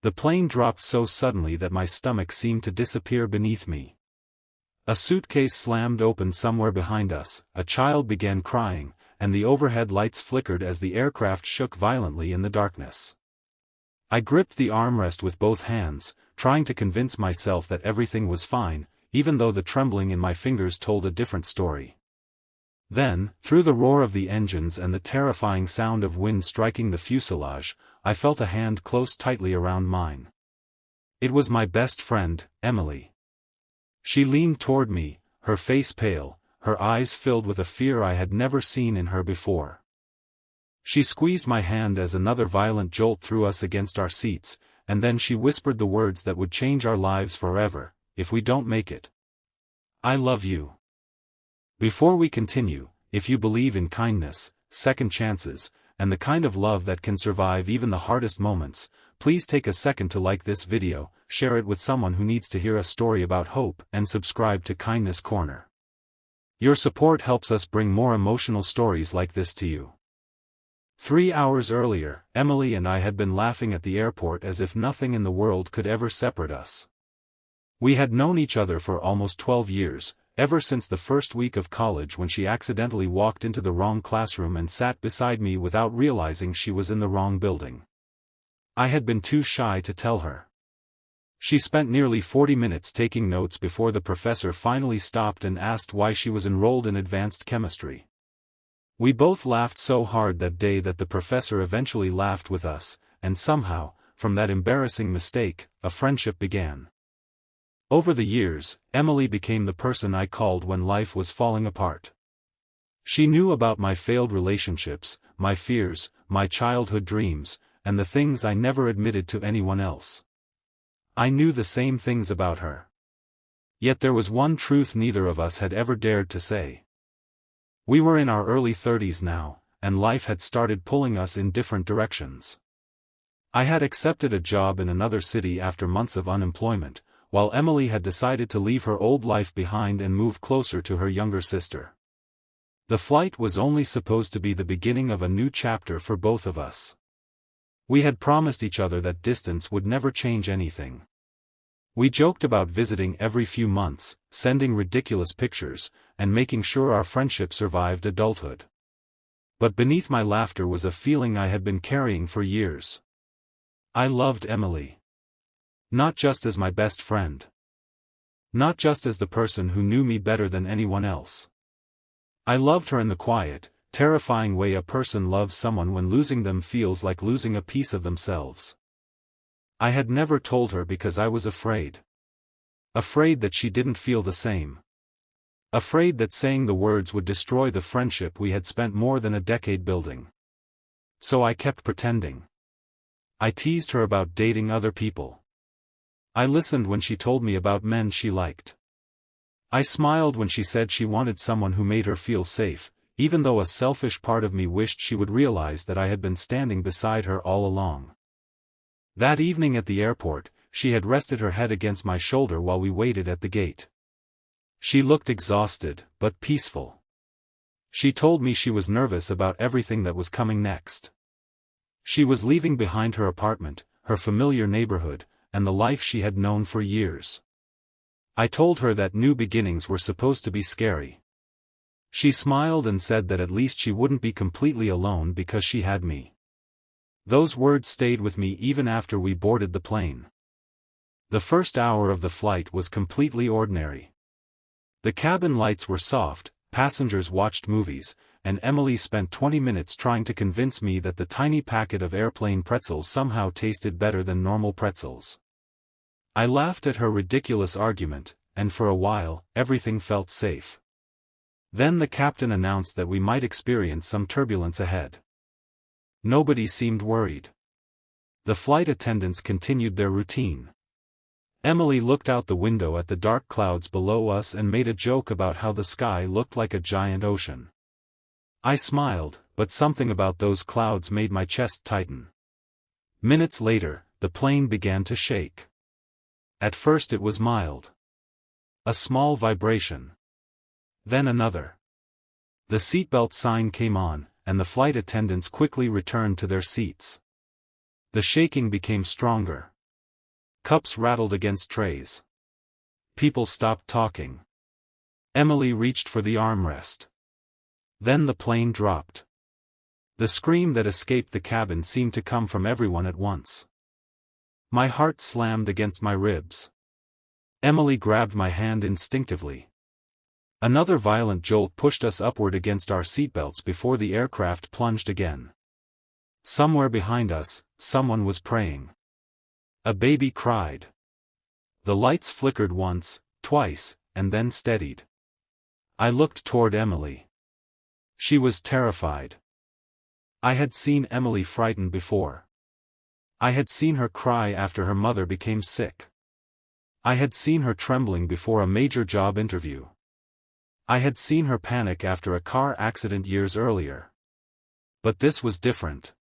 The plane dropped so suddenly that my stomach seemed to disappear beneath me. A suitcase slammed open somewhere behind us, a child began crying, and the overhead lights flickered as the aircraft shook violently in the darkness. I gripped the armrest with both hands, trying to convince myself that everything was fine, even though the trembling in my fingers told a different story. Then, through the roar of the engines and the terrifying sound of wind striking the fuselage, I felt a hand close tightly around mine. It was my best friend, Emily. She leaned toward me, her face pale, her eyes filled with a fear I had never seen in her before. She squeezed my hand as another violent jolt threw us against our seats, and then she whispered the words that would change our lives forever, if we don't make it. I love you. Before we continue, if you believe in kindness, second chances, and the kind of love that can survive even the hardest moments, please take a second to like this video, share it with someone who needs to hear a story about hope, and subscribe to Kindness Corner. Your support helps us bring more emotional stories like this to you. 3 hours earlier, Emily and I had been laughing at the airport as if nothing in the world could ever separate us. We had known each other for almost 12 years, ever since the first week of college when she accidentally walked into the wrong classroom and sat beside me without realizing she was in the wrong building. I had been too shy to tell her. She spent nearly 40 minutes taking notes before the professor finally stopped and asked why she was enrolled in advanced chemistry. We both laughed so hard that day that the professor eventually laughed with us, and somehow, from that embarrassing mistake, a friendship began. Over the years, Emily became the person I called when life was falling apart. She knew about my failed relationships, my fears, my childhood dreams, and the things I never admitted to anyone else. I knew the same things about her. Yet there was one truth neither of us had ever dared to say. We were in our early 30s now, and life had started pulling us in different directions. I had accepted a job in another city after months of unemployment, while Emily had decided to leave her old life behind and move closer to her younger sister. The flight was only supposed to be the beginning of a new chapter for both of us. We had promised each other that distance would never change anything. We joked about visiting every few months, sending ridiculous pictures, and making sure our friendship survived adulthood. But beneath my laughter was a feeling I had been carrying for years. I loved Emily. Not just as my best friend. Not just as the person who knew me better than anyone else. I loved her in the quiet, terrifying way a person loves someone when losing them feels like losing a piece of themselves. I had never told her because I was afraid. Afraid that she didn't feel the same. Afraid that saying the words would destroy the friendship we had spent more than a decade building. So I kept pretending. I teased her about dating other people. I listened when she told me about men she liked. I smiled when she said she wanted someone who made her feel safe, even though a selfish part of me wished she would realize that I had been standing beside her all along. That evening at the airport, she had rested her head against my shoulder while we waited at the gate. She looked exhausted, but peaceful. She told me she was nervous about everything that was coming next. She was leaving behind her apartment, her familiar neighborhood, and the life she had known for years. I told her that new beginnings were supposed to be scary. She smiled and said that at least she wouldn't be completely alone because she had me. Those words stayed with me even after we boarded the plane. The first hour of the flight was completely ordinary. The cabin lights were soft, passengers watched movies, and Emily spent 20 minutes trying to convince me that the tiny packet of airplane pretzels somehow tasted better than normal pretzels. I laughed at her ridiculous argument, and for a while, everything felt safe. Then the captain announced that we might experience some turbulence ahead. Nobody seemed worried. The flight attendants continued their routine. Emily looked out the window at the dark clouds below us and made a joke about how the sky looked like a giant ocean. I smiled, but something about those clouds made my chest tighten. Minutes later, the plane began to shake. At first it was mild. A small vibration. Then another. The seatbelt sign came on, and the flight attendants quickly returned to their seats. The shaking became stronger. Cups rattled against trays. People stopped talking. Emily reached for the armrest. Then the plane dropped. The scream that escaped the cabin seemed to come from everyone at once. My heart slammed against my ribs. Emily grabbed my hand instinctively. Another violent jolt pushed us upward against our seatbelts before the aircraft plunged again. Somewhere behind us, someone was praying. A baby cried. The lights flickered once, twice, and then steadied. I looked toward Emily. She was terrified. I had seen Emily frightened before. I had seen her cry after her mother became sick. I had seen her trembling before a major job interview. I had seen her panic after a car accident years earlier. But this was different.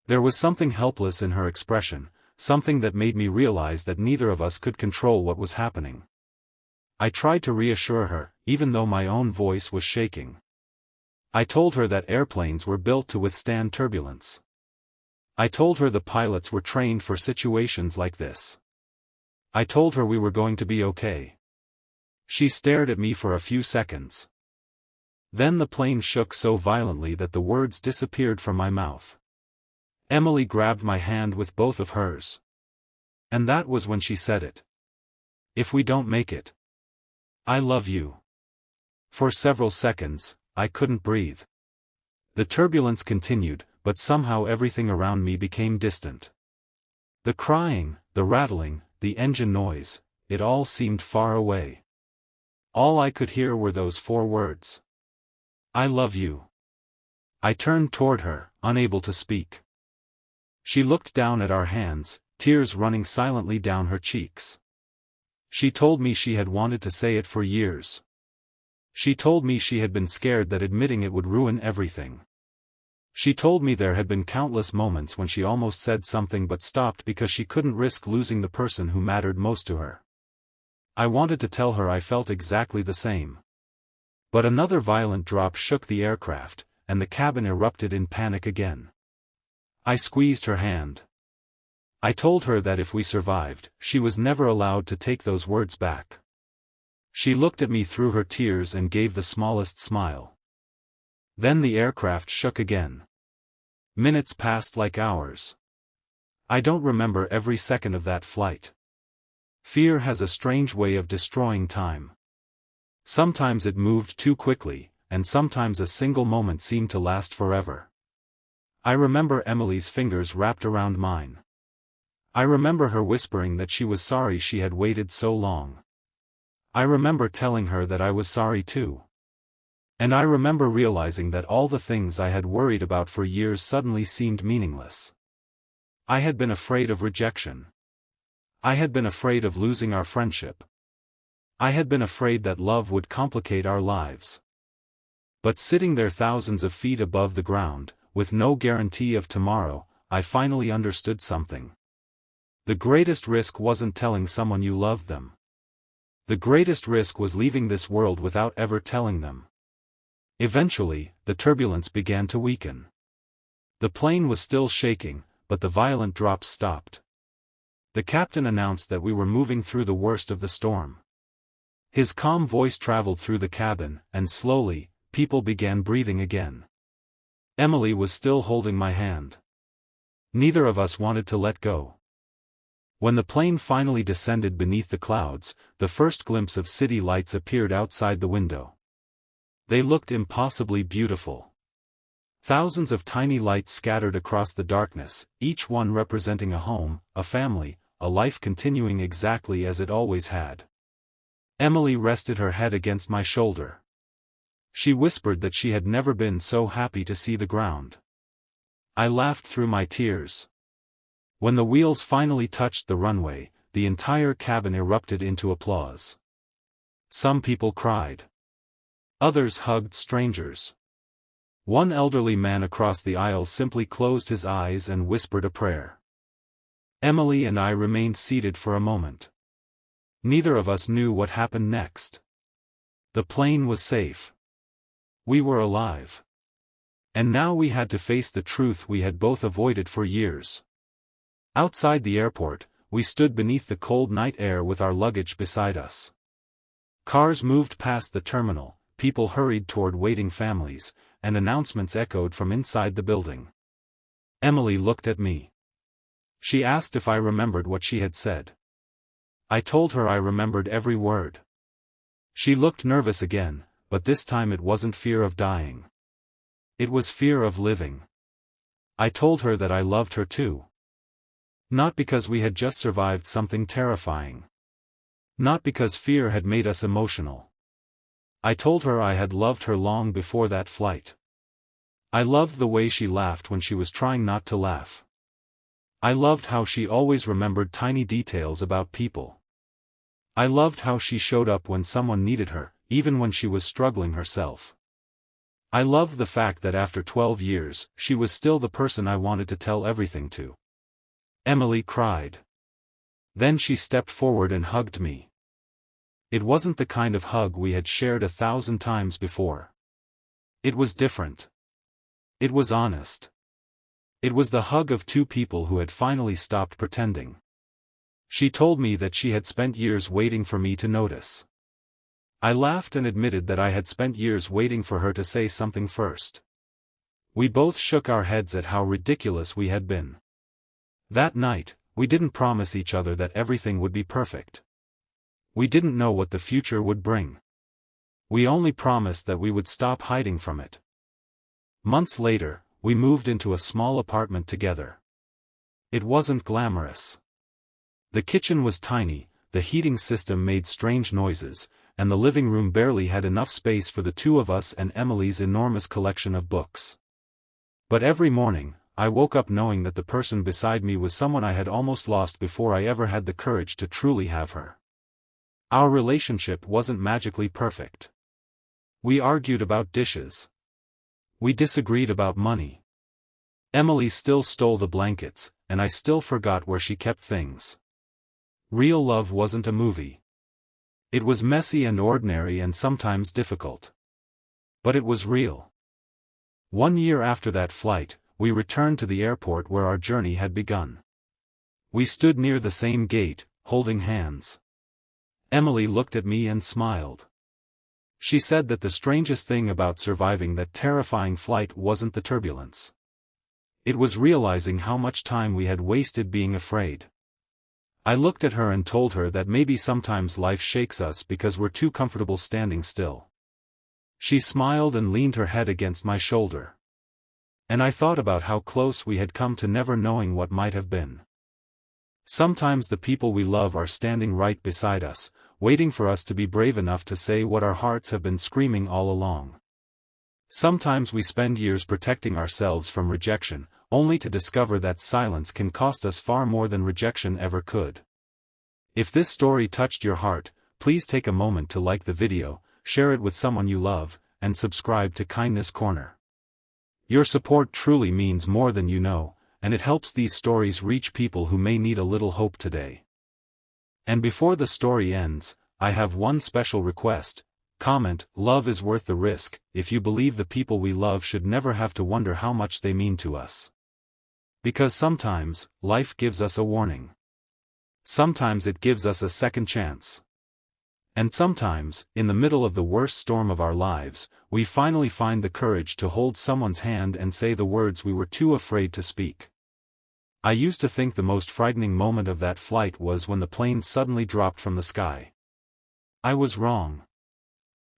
There was something helpless in her expression, something that made me realize that neither of us could control what was happening. I tried to reassure her, even though my own voice was shaking. I told her that airplanes were built to withstand turbulence. I told her the pilots were trained for situations like this. I told her we were going to be okay. She stared at me for a few seconds. Then the plane shook so violently that the words disappeared from my mouth. Emily grabbed my hand with both of hers. And that was when she said it. If we don't make it, I love you. For several seconds, I couldn't breathe. The turbulence continued, but somehow everything around me became distant. The crying, the rattling, the engine noise, it all seemed far away. All I could hear were those 4 words. I love you. I turned toward her, unable to speak. She looked down at our hands, tears running silently down her cheeks. She told me she had wanted to say it for years. She told me she had been scared that admitting it would ruin everything. She told me there had been countless moments when she almost said something but stopped because she couldn't risk losing the person who mattered most to her. I wanted to tell her I felt exactly the same. But another violent drop shook the aircraft, and the cabin erupted in panic again. I squeezed her hand. I told her that if we survived, she was never allowed to take those words back. She looked at me through her tears and gave the smallest smile. Then the aircraft shook again. Minutes passed like hours. I don't remember every second of that flight. Fear has a strange way of destroying time. Sometimes it moved too quickly, and sometimes a single moment seemed to last forever. I remember Emily's fingers wrapped around mine. I remember her whispering that she was sorry she had waited so long. I remember telling her that I was sorry too. And I remember realizing that all the things I had worried about for years suddenly seemed meaningless. I had been afraid of rejection. I had been afraid of losing our friendship. I had been afraid that love would complicate our lives. But sitting there thousands of feet above the ground, with no guarantee of tomorrow, I finally understood something. The greatest risk wasn't telling someone you loved them. The greatest risk was leaving this world without ever telling them. Eventually, the turbulence began to weaken. The plane was still shaking, but the violent drops stopped. The captain announced that we were moving through the worst of the storm. His calm voice traveled through the cabin, and slowly, people began breathing again. Emily was still holding my hand. Neither of us wanted to let go. When the plane finally descended beneath the clouds, the first glimpse of city lights appeared outside the window. They looked impossibly beautiful. Thousands of tiny lights scattered across the darkness, each one representing a home, a family, a life continuing exactly as it always had. Emily rested her head against my shoulder. She whispered that she had never been so happy to see the ground. I laughed through my tears. When the wheels finally touched the runway, the entire cabin erupted into applause. Some people cried. Others hugged strangers. One elderly man across the aisle simply closed his eyes and whispered a prayer. Emily and I remained seated for a moment. Neither of us knew what happened next. The plane was safe. We were alive. And now we had to face the truth we had both avoided for years. Outside the airport, we stood beneath the cold night air with our luggage beside us. Cars moved past the terminal, people hurried toward waiting families, and announcements echoed from inside the building. Emily looked at me. She asked if I remembered what she had said. I told her I remembered every word. She looked nervous again, but this time it wasn't fear of dying. It was fear of living. I told her that I loved her too. Not because we had just survived something terrifying. Not because fear had made us emotional. I told her I had loved her long before that flight. I loved the way she laughed when she was trying not to laugh. I loved how she always remembered tiny details about people. I loved how she showed up when someone needed her, even when she was struggling herself. I loved the fact that after 12 years, she was still the person I wanted to tell everything to. Emily cried. Then she stepped forward and hugged me. It wasn't the kind of hug we had shared 1,000 times before. It was different. It was honest. It was the hug of two people who had finally stopped pretending. She told me that she had spent years waiting for me to notice. I laughed and admitted that I had spent years waiting for her to say something first. We both shook our heads at how ridiculous we had been. That night, we didn't promise each other that everything would be perfect. We didn't know what the future would bring. We only promised that we would stop hiding from it. Months later, we moved into a small apartment together. It wasn't glamorous. The kitchen was tiny, the heating system made strange noises, and the living room barely had enough space for the two of us and Emily's enormous collection of books. But every morning, I woke up knowing that the person beside me was someone I had almost lost before I ever had the courage to truly have her. Our relationship wasn't magically perfect. We argued about dishes. We disagreed about money. Emily still stole the blankets, and I still forgot where she kept things. Real love wasn't a movie. It was messy and ordinary and sometimes difficult. But it was real. 1 year after that flight, we returned to the airport where our journey had begun. We stood near the same gate, holding hands. Emily looked at me and smiled. She said that the strangest thing about surviving that terrifying flight wasn't the turbulence. It was realizing how much time we had wasted being afraid. I looked at her and told her that maybe sometimes life shakes us because we're too comfortable standing still. She smiled and leaned her head against my shoulder. And I thought about how close we had come to never knowing what might have been. Sometimes the people we love are standing right beside us, waiting for us to be brave enough to say what our hearts have been screaming all along. Sometimes we spend years protecting ourselves from rejection, only to discover that silence can cost us far more than rejection ever could. If this story touched your heart, please take a moment to like the video, share it with someone you love, and subscribe to Kindness Corner. Your support truly means more than you know, and it helps these stories reach people who may need a little hope today. And before the story ends, I have one special request. Comment, "Love is worth the risk," if you believe the people we love should never have to wonder how much they mean to us. Because sometimes, life gives us a warning. Sometimes it gives us a second chance. And sometimes, in the middle of the worst storm of our lives, we finally find the courage to hold someone's hand and say the words we were too afraid to speak. I used to think the most frightening moment of that flight was when the plane suddenly dropped from the sky. I was wrong.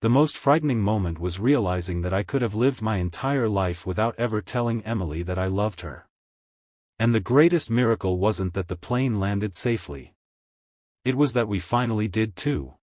The most frightening moment was realizing that I could have lived my entire life without ever telling Emily that I loved her. And the greatest miracle wasn't that the plane landed safely. It was that we finally did too.